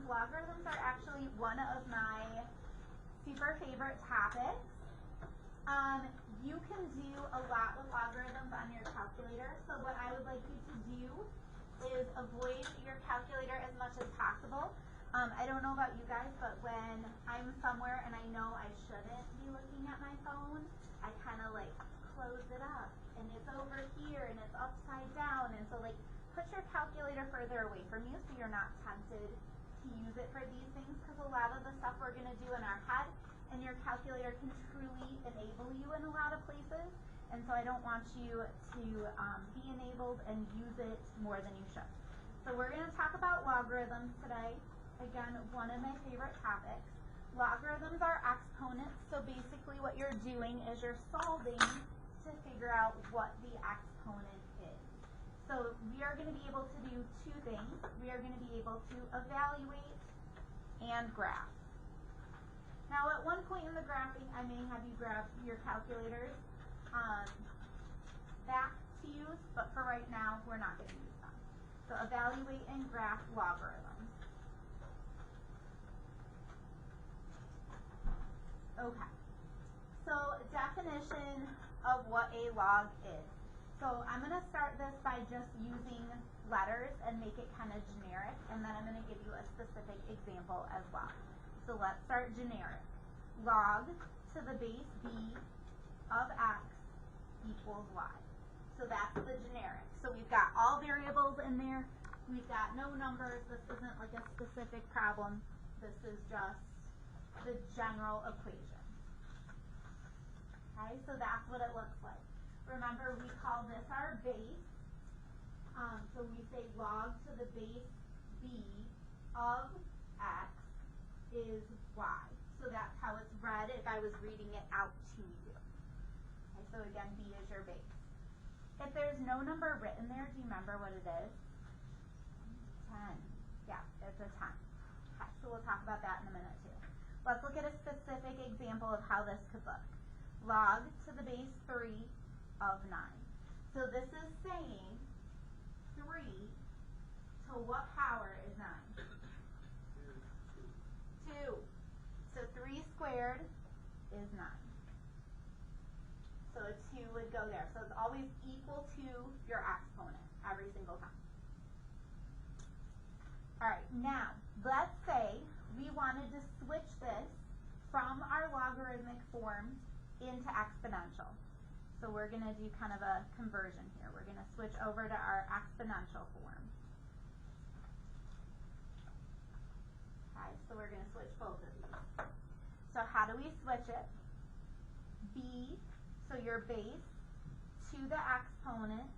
logarithms are actually one of my super favorite topics. You can do a lot with logarithms on your calculator, so what I would like you to do is avoid your calculator as much as possible. I don't know about you guys, but when I'm somewhere and I know I shouldn't be looking at my phone, I kind of like close it up and it's over here and it's upside down, and so like put your calculator further away from you so you're not tempted to use it for these things, because a lot of the stuff we're going to do in our head and your calculator can truly enable you in a lot of places, and so I don't want you to be enabled and use it more than you should. So we're going to talk about logarithms today. Again, one of my favorite topics. Logarithms are exponents, so basically what you're doing is you're solving to figure out what the exponent is. So we are going to be able to do two things. We are going to be able to evaluate and graph. Now at one point in the graphing, I may have you grab your calculators back to use, but for right now, we're not going to use them. So evaluate and graph logarithms. Okay, so definition of what a log is. So I'm going to start this by just using letters and make it kind of generic, and then I'm going to give you a specific example as well. So let's start generic. Log to the base b of x equals y. So that's the generic. So we've got all variables in there. We've got no numbers. This isn't like a specific problem. This is just the general equation. Okay, so that's what it looks like. Remember, we call this our base. So we say log to the base b of x is y. So that's how it's read if I was reading it out to you. Okay, so again, b is your base. If there's no number written there, do you remember what it is? 10. Yeah, it's a 10. Okay, so we'll talk about that in a minute too. Let's look at a specific example of how this could look. Log to the base 3 of 9. So this is saying 3 to what power is 9? 2. So 3 squared is 9. So a 2 would go there. So it's always equal to your exponent every single time. All right, now let's say we wanted to switch this from our logarithmic form into exponential. So we're going to do kind of a conversion here. We're going to switch over to our exponential form. Okay, so we're going to switch both of these. So how do we switch it? B, so your base to the exponent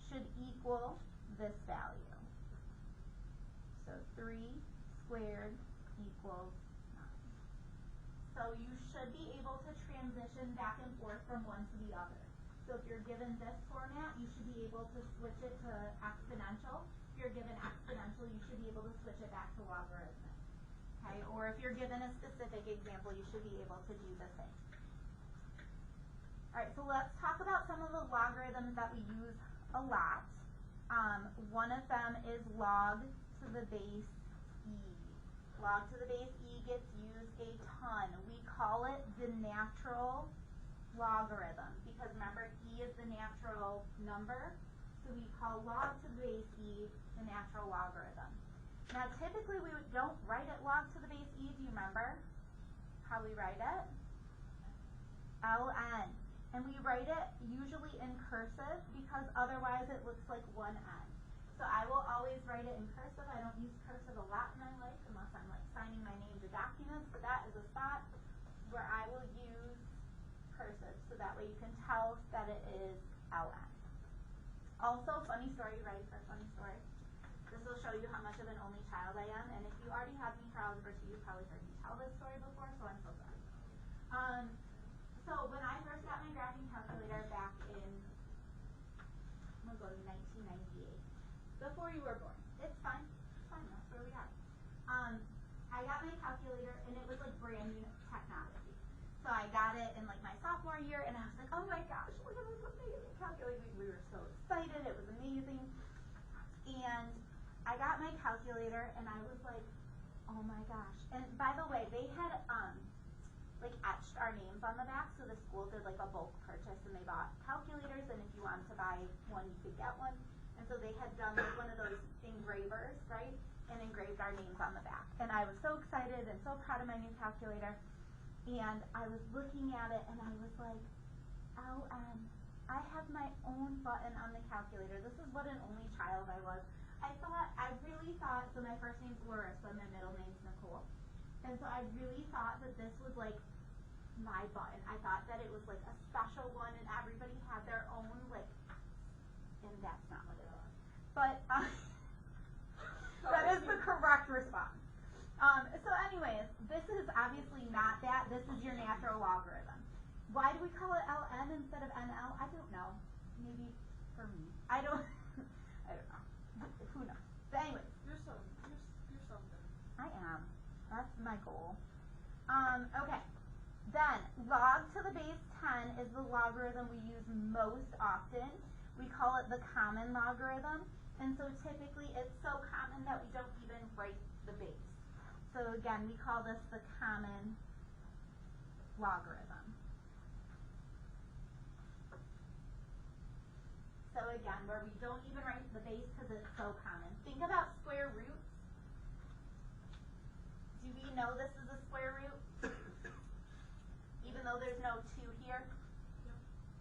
should equal this value. So 3 squared equals 9. So you should be able to transition back and forth from one to the other. So if you're given this format, you should be able to switch it to exponential. If you're given exponential, you should be able to switch it back to logarithmic. Okay, or if you're given a specific example, you should be able to do the same. All right, so let's talk about some of the logarithms that we use a lot. One of them is log to the base e. Log to the base e gets used a ton. We call it the natural logarithm because remember, e is the natural number, so we call log to the base e the natural logarithm. Now typically we don't write it log to the base e. Do you remember how we write it? ln. And we write it usually in cursive because otherwise it looks like one n. So I will always write it in cursive. I don't use cursive a lot in my life unless I'm like signing my name to documents, but that is a spot where I will use cursive so that way you can tell that it is ln. Also, funny story, ready for a funny story? This will show you how much of an only child I am, and if you already had me for Algebra 2, you've probably heard me tell this story before, so I'm so sorry. So when I first got my graphing calculator back in, I'm going to go to 1998, before you were born. It's fine, that's where we are. I got my calculator and it was like brand new technology. So I got it in like my sophomore year and I was like, oh my gosh, look at this amazing calculator. We were so excited, it was amazing. And I got my calculator and I was like, Oh my gosh. And by the way, they had like etched our names on the back, so the school did like a bulk purchase and they bought calculators, and if you wanted to buy one you could get one. And so they had done like one of those engravers, right? And engraved our names on the back. And I was so excited and so proud of my new calculator. And I was looking at it and I was like, LM, I have my own button on the calculator. This is what an only child I was. I really thought, so my first name's Larissa, my middle name's Nicole. And so I really thought that this was like my button. I thought that it was like a special one and everybody had their own like, and that's not what it was. But that is the correct response. So anyways, this is obviously not that. This is your natural logarithm. Why do we call it LN instead of NL? I don't know. Maybe for me. I don't know. Who knows? But anyways. You're something. I am. That's my goal. Okay. Then, log to the base 10 is the logarithm we use most often. We call it the common logarithm. And so typically it's so common that we don't even write the base. So again, we call this the common logarithm. So again, where we don't even write the base because it's so common. Think about square roots. Do we know this is a square root? Even though there's no 2 here?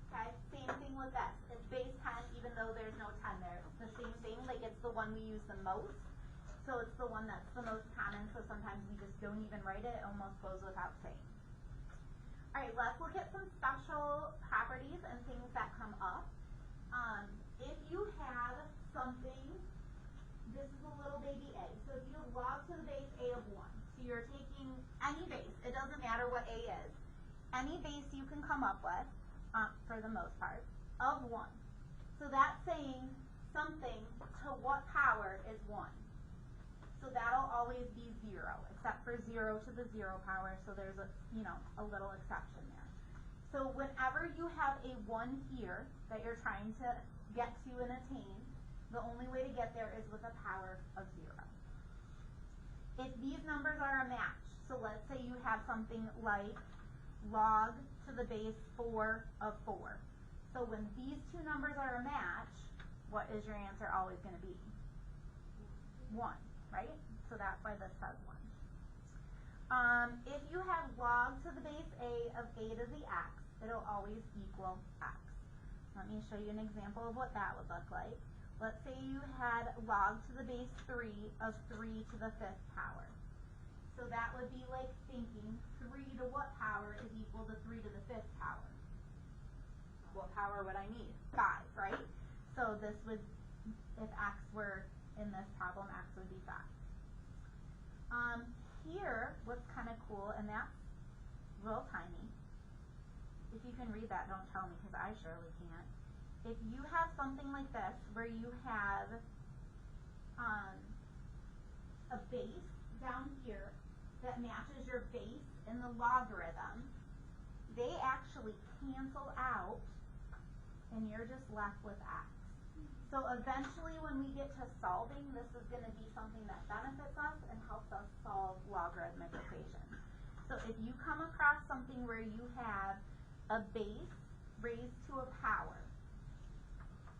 Okay, same thing with this. It's base 10 even though there's no 10 there. It's the same thing, like it's the one we use the most. So it's the one that's the most common, so sometimes we just don't even write it. It almost goes without saying. Alright, let's look at some special properties and things that come up. If you have something, this is a little baby a. So if you have log to the base a of 1, so you're taking any base, it doesn't matter what a is, any base you can come up with, for the most part, of 1. So that's saying something to what power is 1. So that'll always be 0, except for 0 to the 0 power, so there's a little exception there. So whenever you have a 1 here that you're trying to get to and attain, the only way to get there is with a power of 0. If these numbers are a match, so let's say you have something like log to the base 4 of 4. So when these two numbers are a match, what is your answer always going to be? 1, right? So that's why this says 1. If you have log to the base a of a to the x, it'll always equal x. Let me show you an example of what that would look like. Let's say you had log to the base 3 of 3 to the 5th power. So that would be like thinking 3 to what power is equal to 3 to the 5th power? What power would I need? 5, right? So this would, if x were in this problem, x would be 5. Here, what's kind of cool, and that's real tiny. If you can read that, don't tell me, because I surely can't. If you have something like this, where you have a base down here that matches your base in the logarithm, they actually cancel out, and you're just left with x. So eventually when we get to solving, this is going to be something that benefits us and helps us solve logarithmic equations. So if you come across something where you have a base raised to a power,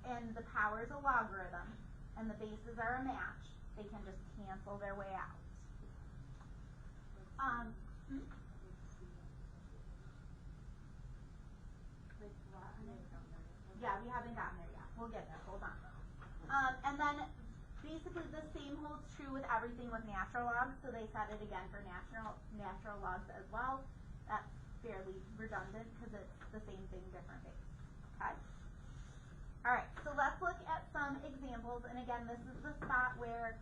and the power is a logarithm, and the bases are a match, they can just cancel their way out. Yeah, we haven't gotten there yet. We'll get there. Hold on. And then basically the same holds true with everything with natural logs. So they said it again for natural logs as well. That's fairly redundant because it's the same thing, different base. Okay. All right. So let's look at some examples. And again, this is the spot where,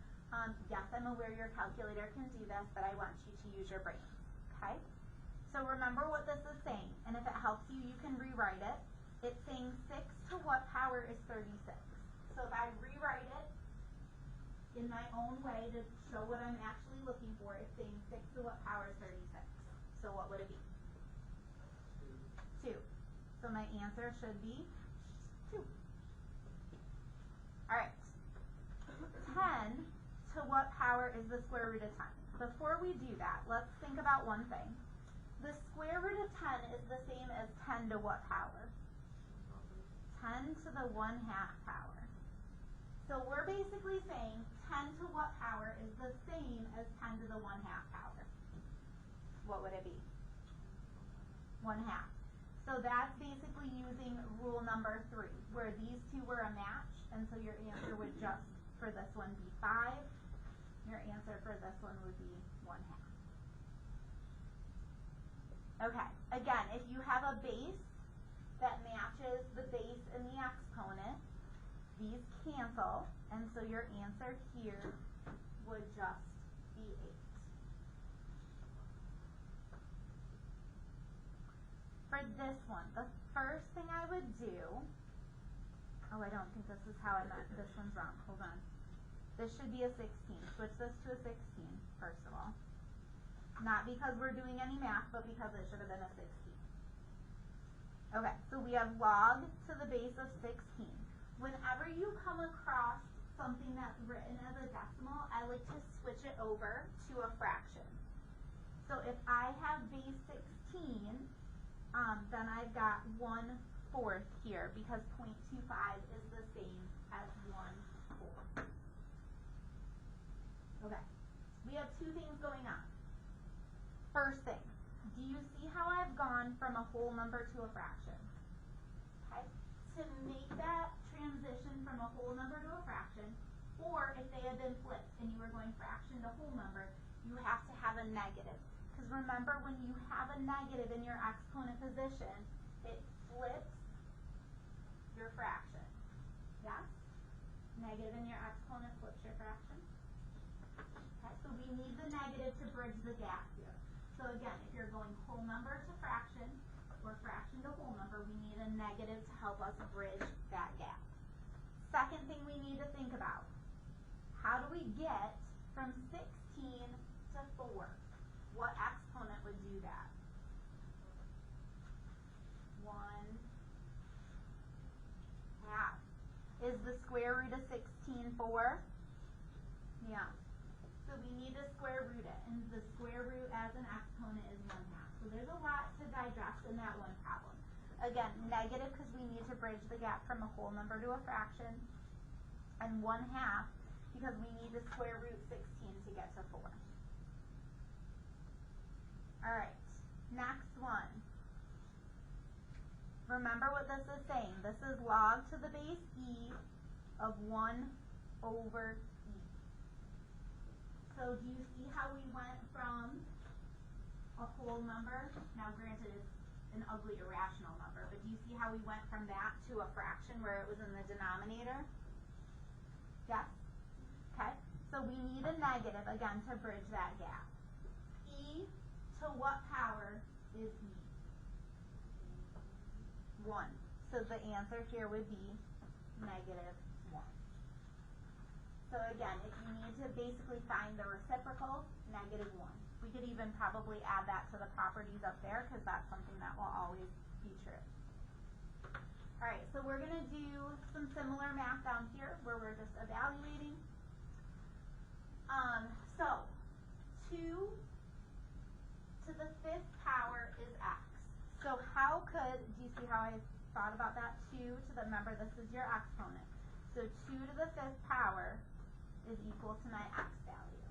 yes, I'm aware your calculator can do this, but I want you to use your brain. Okay. So remember what this is saying, and if it helps you, you can rewrite it. It's saying 6 to what power is 36? So if I rewrite it in my own way to show what I'm actually looking for, it's saying 6 to what power is 36? So what would it be? 2. So my answer should be 2. Alright. 10 to what power is the square root of 10? before we do that, let's think about one thing. The square root of 10 is the same as 10 to what power? 10 to the 1/2 power. So we're basically saying 10 to what power is the same as 10 to the 1/2 power? What would it be? 1/2. So that's basically using rule number 3, where these two were a match, and so your answer would just, for this one, be 5. Your answer for this one would be 1/2. Okay, again, if you have a base that matches the base in the exponent, these cancel, and so your answer here would just be 8. For this one, the first thing I would do, oh, I don't think this is how I meant, this one's wrong, hold on. This should be a 16, switch this to a 16, first of all. Not because we're doing any math, but because it should have been a 16. Okay, so we have log to the base of 16. Whenever you come across something that's written as a decimal, I like to switch it over to a fraction. So if I have base 16, then I've got 1/4 here, because 0.25 is the same as 1/4. Okay, we have two things going on. First thing, do you see how I've gone from a whole number to a fraction? Okay, to make that transition from a whole number to a fraction, or if they had been flipped and you were going fraction to whole number, you have to have a negative. Because remember, when you have a negative in your exponent position, it flips your fraction. Yes? Negative in your exponent flips your fraction. Okay, so we need the negative to bridge the gap here. So again, if you're going whole number to fraction, or fraction to whole number, we need a negative to help us bridge that gap. Second thing we need to think about, how do we get from 16 to 4? What exponent would do that? 1/2. Is the square root of 16 4? Yeah. So we need to square root it, and the square root as an exponent is 1/2. So there's a lot to digest in that one problem. Again, negative because we need to bridge the gap from a whole number to a fraction, and 1/2 because we need to square root 16 to get to 4. Alright, next one. Remember what this is saying. This is log to the base e of 1/e. So do you see how we went from a whole number? Now granted, it's an ugly irrational number, but do you see how we went from that to a fraction where it was in the denominator? Yes? Okay, so we need a negative, again, to bridge that gap. E to what power is e? 1. So the answer here would be -1. So again, if you need to basically find the reciprocal, -1. We could even probably add that to the properties up there, because that's something that will always be true. Alright, so we're going to do some similar math down here, where we're just evaluating. So 2 to the 5th power is x. So how could, do you see how I thought about that? 2 to the, remember this is your exponent. So 2 to the 5th power is equal to my x value.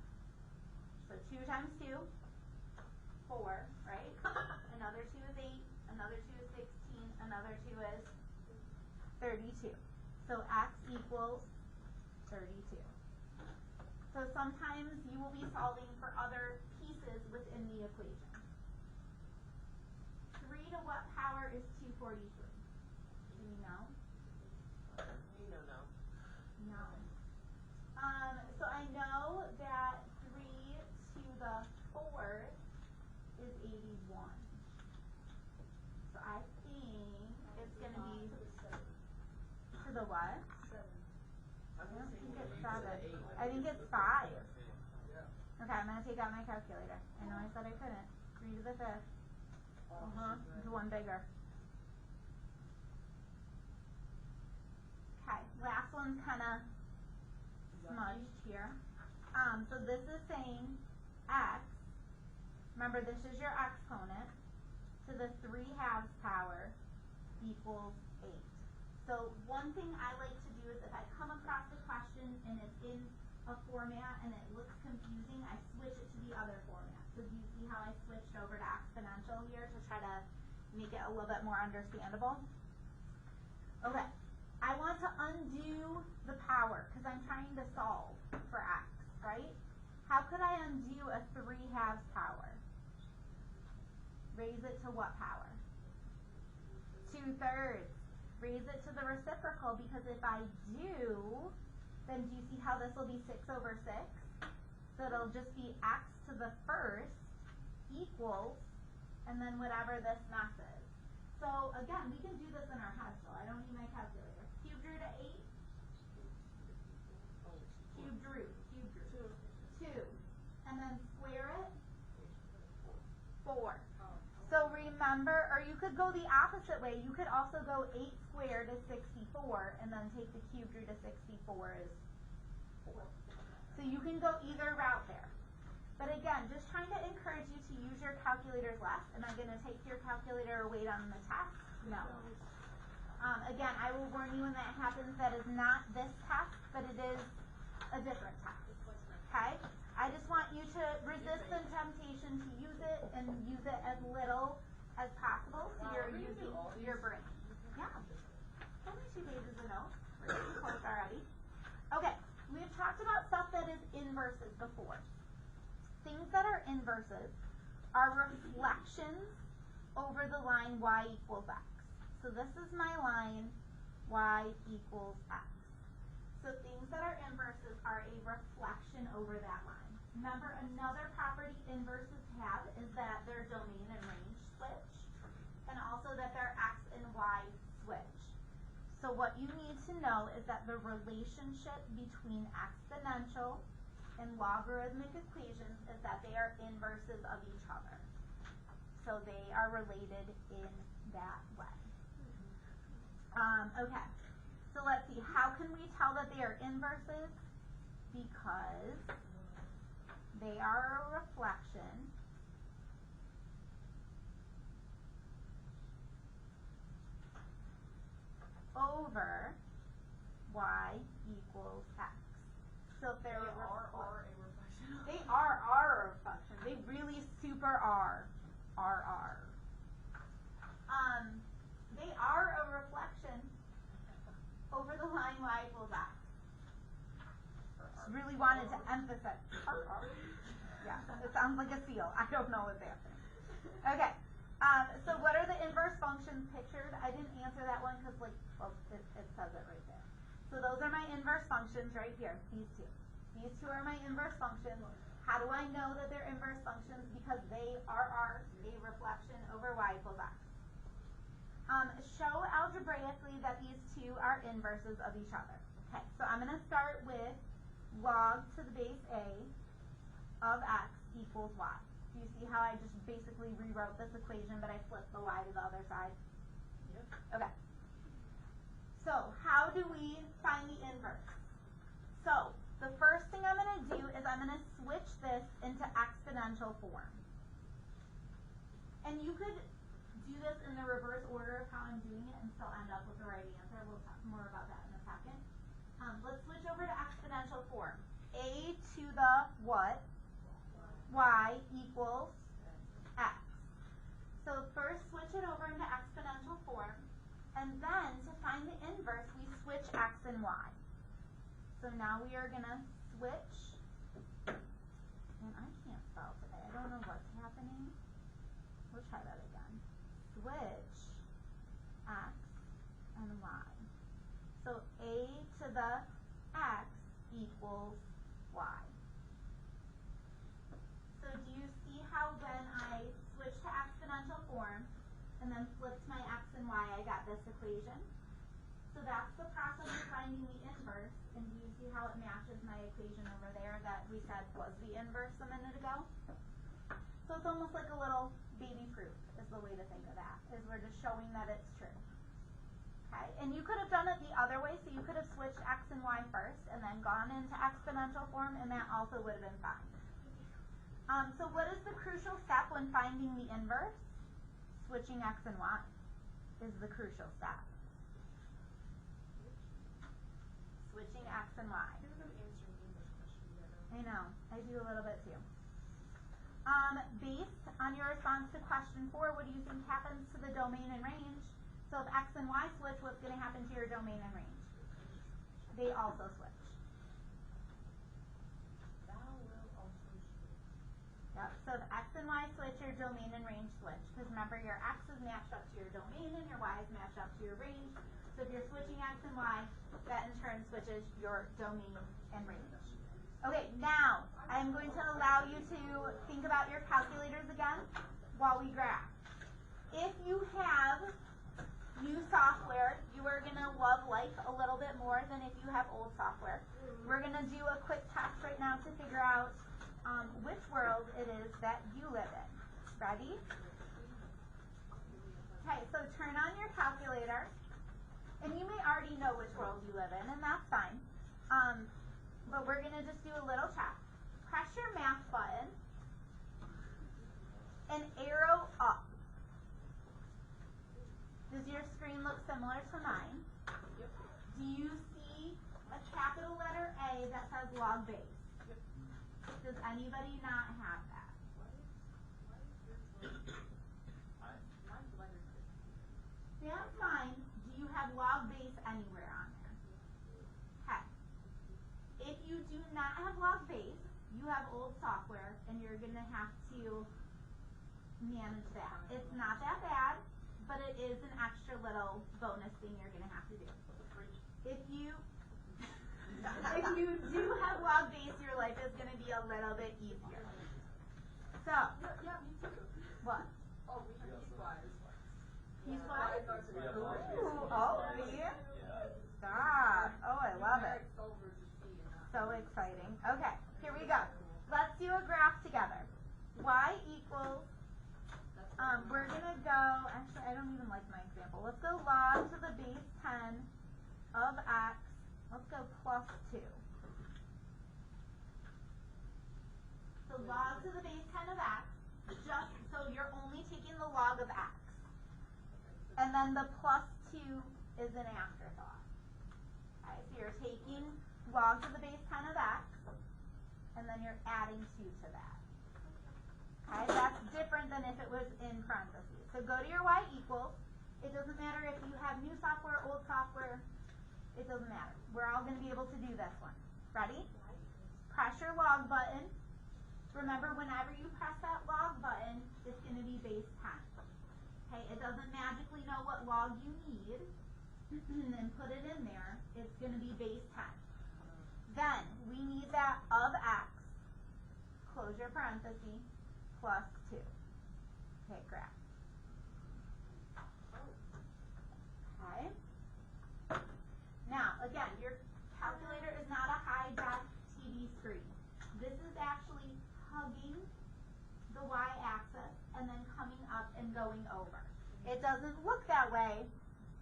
So 2 times 2, 4, right? Another 2 is 8, another 2 is 16, another 2 is 32. So x equals 32. So sometimes you will be solving for other pieces within the equation. 3 to what power is 243? Do we know? You don't know. No. So I know that 3 to the 4th is 81. So I think it's going to be to the what? 7. I don't think it's 7. I think it's 5. Okay, I'm going to take out my calculator. I know I said I couldn't. 3 to the 5th. It's one bigger. Okay, last one's kind of smudged here. So this is saying x, remember this is your exponent, to the 3 halves power equals 8. So one thing I like to do is if I come across a question and it's in a format and it looks confusing, I switch it to the other format. So do you see how I switched over to exponential here to try to make it a little bit more understandable? Okay, I want to undo the power because I'm trying to solve for x, right? How could I undo a 3 halves power? Raise it to what power? 2/3. Raise it to the reciprocal, because if I do, then do you see how this will be 6/6? So it'll just be x to the first equals, and then whatever this mess is. So again, we can do this in our head still. I don't need my calculator. Cubed root of 8? Cubed root. 2. And then square it? 4. So remember, or you could go the opposite way. You could also go 8 squared is 64, and then take the cubed root of 64 is 4. So you can go either route there. But again, just trying to encourage you to use your calculators less. Am I going to take your calculator away on the test? No. Again, I will warn you when that happens, that is not this test, but it is a different test. Okay? I just want you to resist the temptation to use it and use it as little as possible, so you're using your brain. Yeah. Only 2 pages of notes. We're getting close already. Okay, we've talked about stuff that is inverses before. Things that are inverses are reflections over the line y equals x. So this is my line y equals x. So things that are inverses are a reflection over that line. Remember, another property inverses have is that their domain and range switch, and also that their x and y switch. So what you need to know is that the relationship between exponential and logarithmic equations is that they are inverses of each other. So they are related in that way. Okay. So let's see, how can we tell that they are inverses? Because they are a reflection over y equals x. So if they're a reflection. They are a reflection. They really super are. They are a reflection over the line y equals x. Really wanted to emphasize. Yeah, it sounds like a seal. I don't know what's happening. Okay. So what are the inverse functions pictured? I didn't answer that one because, like, well, it says it right there. So those are my inverse functions right here. These two. These two are my inverse functions. How do I know that they're inverse functions? Because they are a reflection over y equals x. Show algebraically that these two are inverses of each other. Okay, so I'm going to start with log to the base a of x equals y. Do you see how I just basically rewrote this equation, but I flipped the y to the other side? Yep. Okay. So how do we find the inverse? So the first thing I'm going to do is I'm going to switch this into exponential form. And you could do this in the reverse order of how I'm doing it and still end up with the right answer. We'll talk more about that in a second. Let's switch over to exponential form. A to the what? Y equals x. So first switch it over into exponential form, and then to find the inverse, we switch x and y. So now we are going to switch, and I can't spell today. I don't know what's happening. We'll try that again. Switch x and y. So a to the x equals y. So do you see how when I switched to exponential form and then flipped my x and y, I got this equation? So that's the process of finding the inverse. And do you see how it matches my equation over there that we said was the inverse a minute ago? So it's almost like a little baby proof is the way to think of that, is we're just showing that it's true. Okay, and you could have done it the other way, so you could have switched x and y first and then gone into exponential form, and that also would have been fine. So what is the crucial step when finding the inverse? Switching x and y is the crucial step. Switching x and y. I know, I do a little bit too. Based on your response to question 4, what do you think happens to the domain and range? So if x and y switch, what's going to happen to your domain and range? They also switch. Yep, so if x and y switch, your domain and range switch. Because remember, your x is matched up to your domain and your y is matched up to your range. So if you're switching x and y, that in turn switches your domain and range. Okay, now I'm going to allow you to think about your calculators again while we graph. If you have new software, you are going to love life a little bit more than if you have old software. We're going to do a quick test right now to figure out which world it is that you live in. Ready? Okay, so turn on your calculator. And you may already know which world you live in, and that's fine. But we're going to just do a little check. Press your math button and arrow up. Does your screen look similar to mine? Yep. Do you see a capital letter A that says log base? Yep. Does anybody not have that? That's fine. Do you have log base anywhere on there? Okay. If you do not have log base, you have old software and you're going to have to manage that. It's not that bad, but it is an extra little bonus thing you're going to have to do. If you do have log base, your life is going to be a little bit easier. So, Yeah, me too. what? Oh, we have piecewise. Piecewise? Piecewise. Ooh, oh, yeah. Stop. Oh, I love it. So exciting. Okay, here we go. Let's do a graph together. Y equals, we're going to go, actually I don't even like my example. Let's go log to the base 10 of x. Let's go plus 2. So log to the base 10 of x, just so you're only taking the log of x. And then the plus 2 is an afterthought. Okay, so you're taking log to the base 10 of x, and then you're adding 2 to that. Okay, that's different than if it was in parentheses. So go to your y equals. It doesn't matter if you have new software, old software. It doesn't matter. We're all going to be able to do this one. Ready? Press your log button. Remember, whenever you press that log button, it's going to be base 10. Okay, it doesn't magically know what log you need and put it in there. It's going to be base 10. Then we need that of x, close your parenthesis, plus 2. Okay, graph. Okay. Now, again, your calculator is not a high-def TV screen. This is actually hugging the y-axis and then coming up and going over. It doesn't look that way,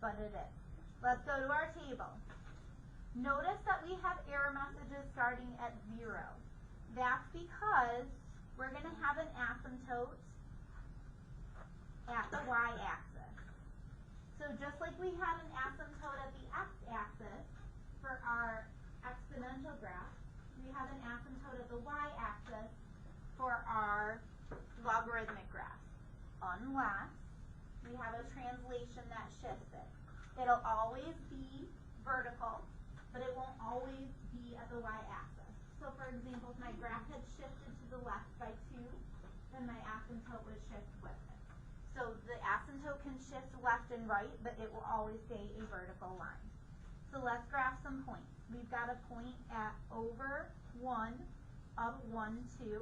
but it is. Let's go to our table. Notice that we have error messages starting at 0. That's because we're going to have an asymptote at the y-axis. So just like we had an asymptote at the x-axis for our exponential graph, we have an asymptote at the y-axis for our logarithmic graph. Unless we have a translation that shifts it. It'll always be vertical, but it won't always be at the y-axis. So for example, if my graph had shifted to the left by 2, then my asymptote would shift with it. So the asymptote can shift left and right, but it will always stay a vertical line. So let's graph some points. We've got a point at over 1, up 1, 2.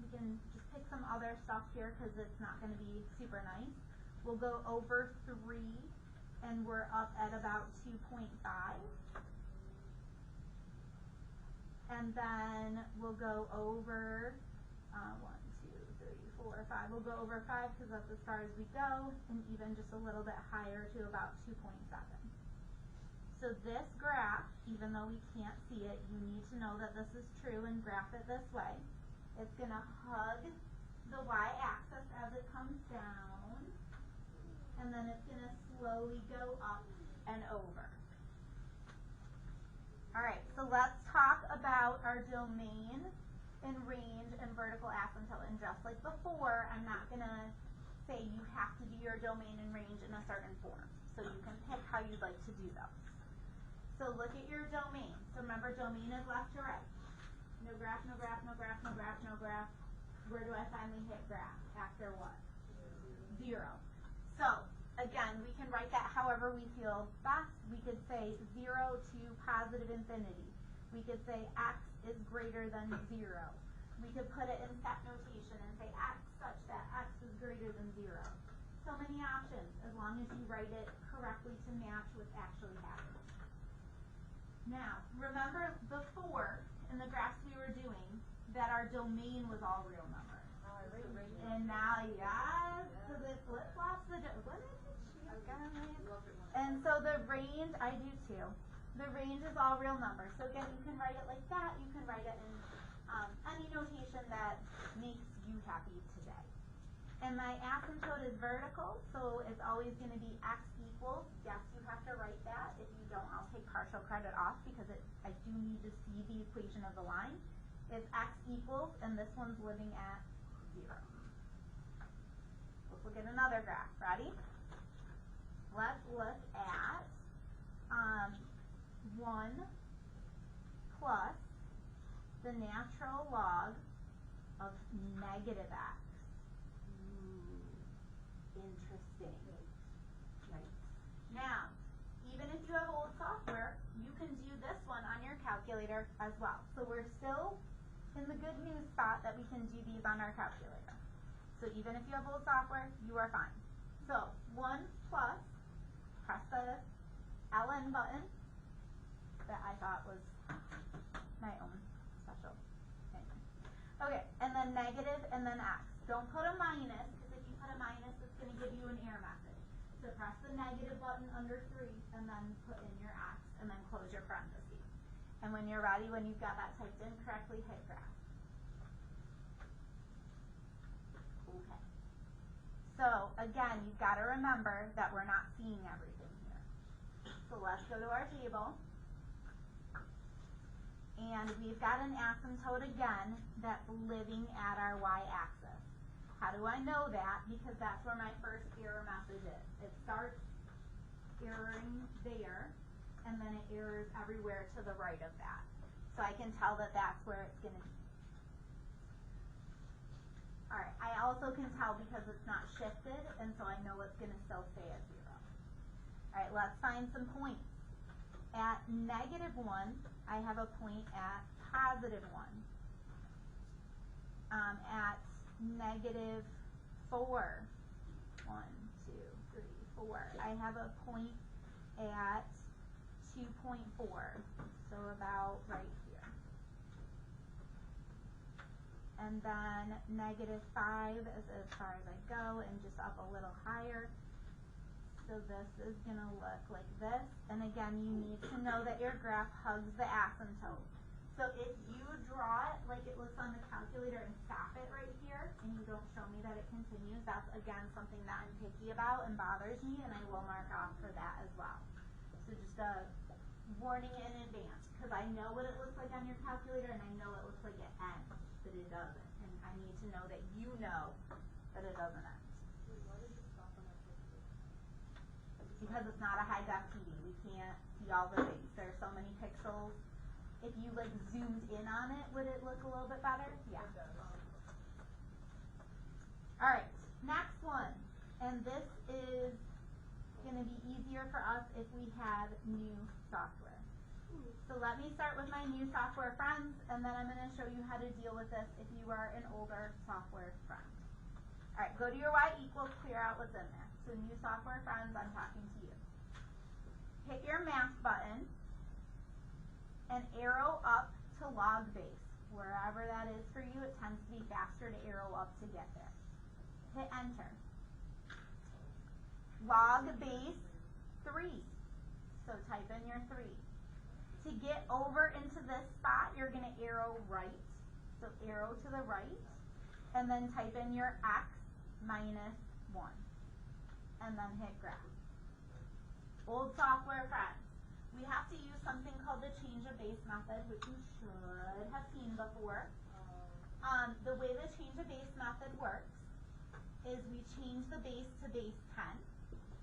We can just pick some other stuff here because it's not going to be super nice. We'll go over 3, and we're up at about 2.5. And then we'll go over 1, 2, 3, 4, 5. We'll go over 5 because that's as far as we go, and even just a little bit higher to about 2.7. So this graph, even even though we can't see it, you need to know that this is true and graph it this way. It's going to hug the y-axis as it comes down, and then it's going to slowly go up and over. Alright, so let's talk about our domain and range and vertical asymptote. And just like before, I'm not going to say you have to do your domain and range in a certain form. So you can pick how you'd like to do those. So look at your domain. So remember, domain is left to right. No graph, no graph, no graph, no graph, no graph. Where do I finally hit graph? After what? 0. So again, we can write that however we feel best. We could say 0 to positive infinity. We could say x is greater than 0. We could put it in set notation and say x such that x is greater than 0. So many options, as long as you write it correctly to match what's actually happening. Now, remember before, in the graphs we were doing, that our domain was all real numbers. And now, yes, so it flip-flops the what is it? And so the range, I do too. The range is all real numbers. So again, you can write it like that. You can write it in any notation that makes you happy today. And my asymptote is vertical, so it's always going to be x equals. Yes, you have to write that. If you don't, I'll take partial credit off because I do need to see the equation of the line. It's x equals, and this one's living at 0. Let's look at another graph. Ready? Let's look at 1 plus the natural log of negative x. Interesting. Right. Now, even if you have old software, you can do this one on your calculator as well. So we're still in the good news spot that we can do these on our calculator. So even if you have old software, you are fine. So 1 plus, press the LN button that I thought was my own special thing. Okay, and then negative and then x. Don't put a minus, because if you put a minus, it's going to give you an error message. So press the negative button under 3 and then put in your x and then close your parentheses. And when you're ready, when you've got that typed in correctly, hit graph. Okay. So again, you've got to remember that we're not seeing everything here. So let's go to our table. And we've got an asymptote again that's living at our y-axis. How do I know that? Because that's where my first error message is. It starts erroring there, and then it errors everywhere to the right of that. So I can tell that that's where it's going to be. Alright, I also can tell because it's not shifted, and so I know it's going to still stay at 0. Alright, let's find some points. At negative 1, I have a point at positive 1. At negative 4, 1, 2, 3, 4, I have a point at 2.4, so about right here. And then negative 5 is as far as I go, and just up a little higher. So this is going to look like this. And again, you need to know that your graph hugs the asymptote. So if you draw it like it looks on the calculator and stop it right here, and you don't show me that it continues, that's again something that I'm picky about and bothers me, and I will mark off for that as well. So just a warning in advance, because I know what it looks like on your calculator, and I know it looks like it ends, but it doesn't. And I need to know that you know that it doesn't end. Why did it stop on our calculator? Because it's not a high-def TV. We can't see all the things. There are so many pixels. If you like zoomed in on it, would it look a little bit better? Yeah. It does. Alright, next one. And this is going to be easier for us if we had new software. So let me start with my new software friends, and then I'm going to show you how to deal with this if you are an older software friend. Alright, go to your y equals, clear out what's in there. So new software friends, I'm talking to you. Hit your math button and arrow up to log base. Wherever that is for you, it tends to be faster to arrow up to get there. Hit enter. Log base 3. So type in your 3. To get over into this spot, you're going to arrow right. So arrow to the right, and then type in your x minus 1, and then hit graph. Old software friends, we have to use something called the change of base method, which you should have seen before. The way the change of base method works is we change the base to base 10,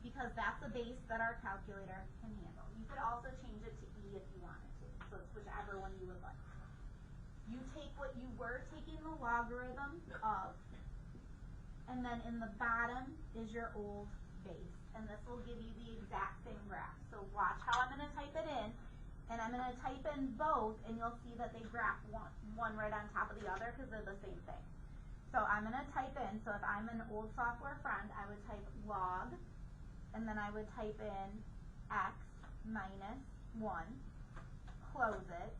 because that's the base that our calculator can handle. You could also change it to e if you wanted to, so it's whichever one you would like. You take what you were taking the logarithm of, and then in the bottom is your old base, and this will give you the exact same graph. So watch how I'm going to type it in, and I'm going to type in both, and you'll see that they graph one right on top of the other because they're the same thing. So I'm going to type in, so if I'm an old software friend, I would type log, and then I would type in x minus 1, close it,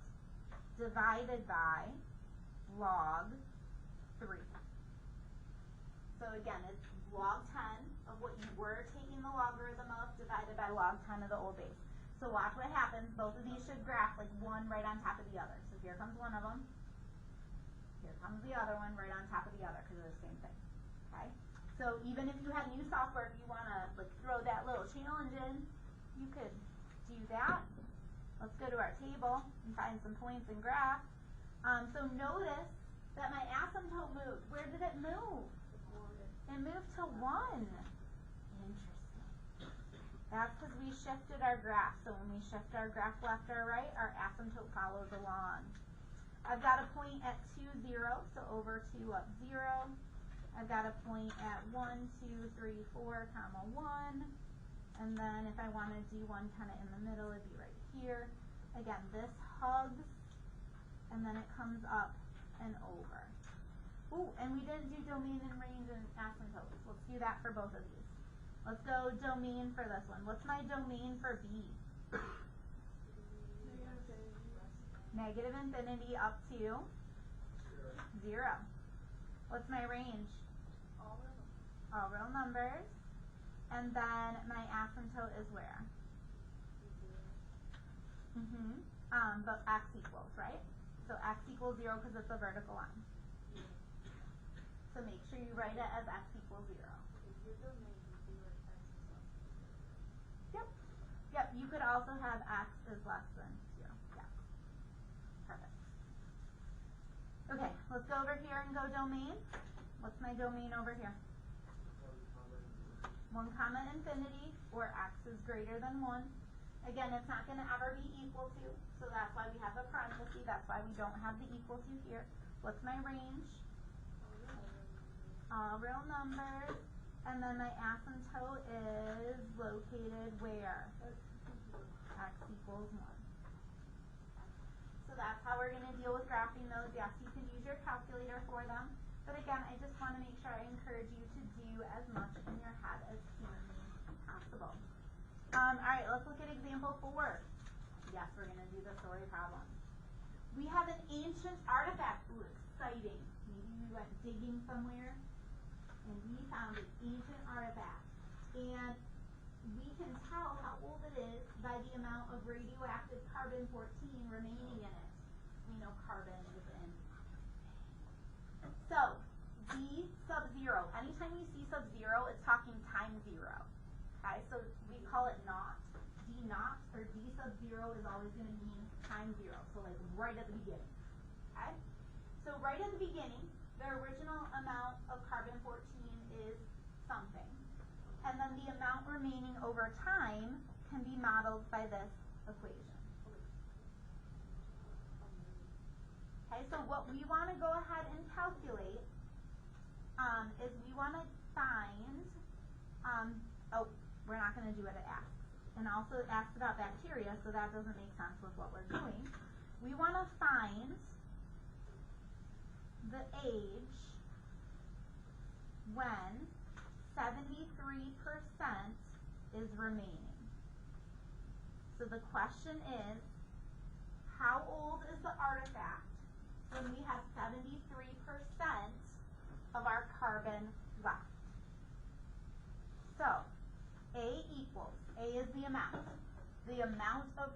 divided by log 3. So again, it's log 10 of what you were taking the logarithm of divided by log 10 of the old base. So watch what happens. Both of these should graph like one right on top of the other. So here comes one of them. Here comes the other one right on top of the other because they're the same thing. Okay? So even if you had new software, if you want to like throw that little challenge in, you could do that. Let's go to our table and find some points and graph. So notice that my asymptote moved. Where did it move? It moved to 1. Interesting. That's because we shifted our graph. So when we shift our graph left or right, our asymptote follows along. I've got a point at 2, 0, so over 2, up 0. I've got a point at 1, 2, 3, 4, comma 1. And then if I want to do one kind of in the middle, it'd be right here. Again, this hugs, and then it comes up and over. Ooh, and we didn't do domain and range and asymptotes. Let's do that for both of these. Let's go domain for this one. What's my domain for B? Negative infinity up to 0. What's my range? All real numbers. And then my asymptote is where? But x equals, right? So x equals 0 because it's a vertical line. So make sure you write it as x equals 0. Yep, you could also have x is less than 0. Yeah. Perfect. Okay, let's go over here and go domain. What's my domain over here? 1 comma infinity, or x is greater than 1. Again, it's not going to ever be equal to, so that's why we have a parenthesis. That's why we don't have the equal to here. What's my range? All real numbers. And then my asymptote is located where? X equals 1. So that's how we're going to deal with graphing those. Yes, you can use your calculator for them. But again, I just want to make sure I encourage you to do as much in your head as humanly possible. Alright, let's look at example 4. Yes, we're going to do the story problem. We have an ancient artifact. Ooh, exciting. Maybe we went digging somewhere and we found an ancient artifact. And we can tell how old it is by the amount of radioactive carbon-14 remaining in it. We know carbon is in. So, D sub 0. Anytime you see sub 0, it's talking time 0. Okay, so we call it naught. D naught, or D sub 0 is always going to mean time 0. So like right at the beginning. Okay? So right at the beginning, the original amount of carbon-14 is something. And then the amount remaining over time can be modeled by this equation. Okay, so what we want to go ahead and calculate is we want to find, oh, we're not going to do it at X. And also it asks about bacteria, so that doesn't make sense with what we're doing. We want to find the age when 73% is remaining. So the question is, how old is the artifact when we have 73% of our carbon left? So, A equals, A is the amount of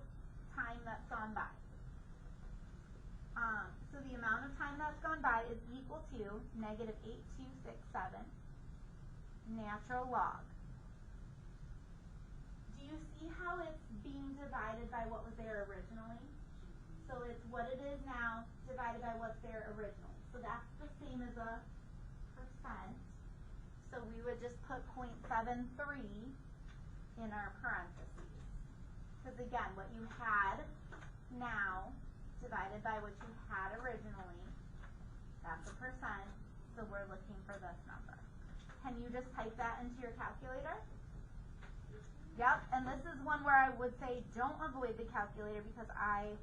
time that's gone by. So the amount of time that's gone by is equal to negative 8267 natural log. Do you see how it's being divided by what was there originally? So it's what it is now divided by what's there originally. So that's the same as a percent. So we would just put 0.73 in our parentheses. Because again, what you had now divided by what you had originally, that's a percent. So we're looking for this number. Can you just type that into your calculator? Yep, and this is one where I would say don't avoid the calculator because I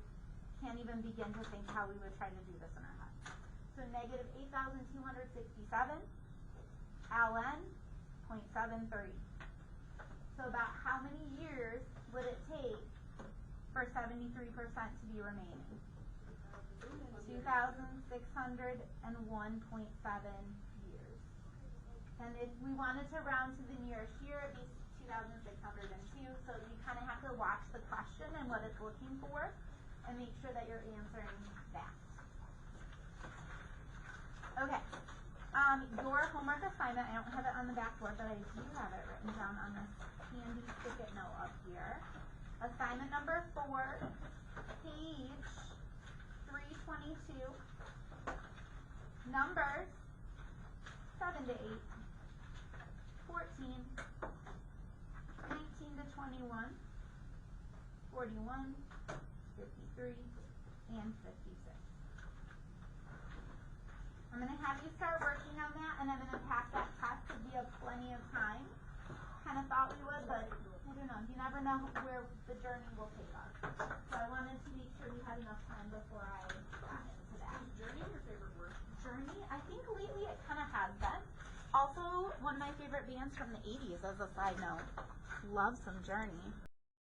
can't even begin to think how we would try to do this in our head. So negative 8,267 ln 0.73. So about how many years would it take for 73% to be remaining? 2,601.7 years. And if we wanted to round to the nearest year, it'd be 2,602. So you kind of have to watch the question and what it's looking for and make sure that you're answering that. Okay. Your homework assignment, I don't have it on the backboard, but I do have it written down on this handy stick-it note up here. Assignment number 4, page 322, numbers 7 to 8, 14, 19 to 21, 41, 53, and 56. I'm going to have you start working on that, and I'm going to pass that test to give you plenty of time. Kind of thought we would, but I don't know. You never know where the journey will take us. So I wanted to make sure we had enough time before I got into that. Is journey your favorite word? Journey? I think lately it kind of has been. Also, one of my favorite bands from the 80s, as a side note. Love some Journey.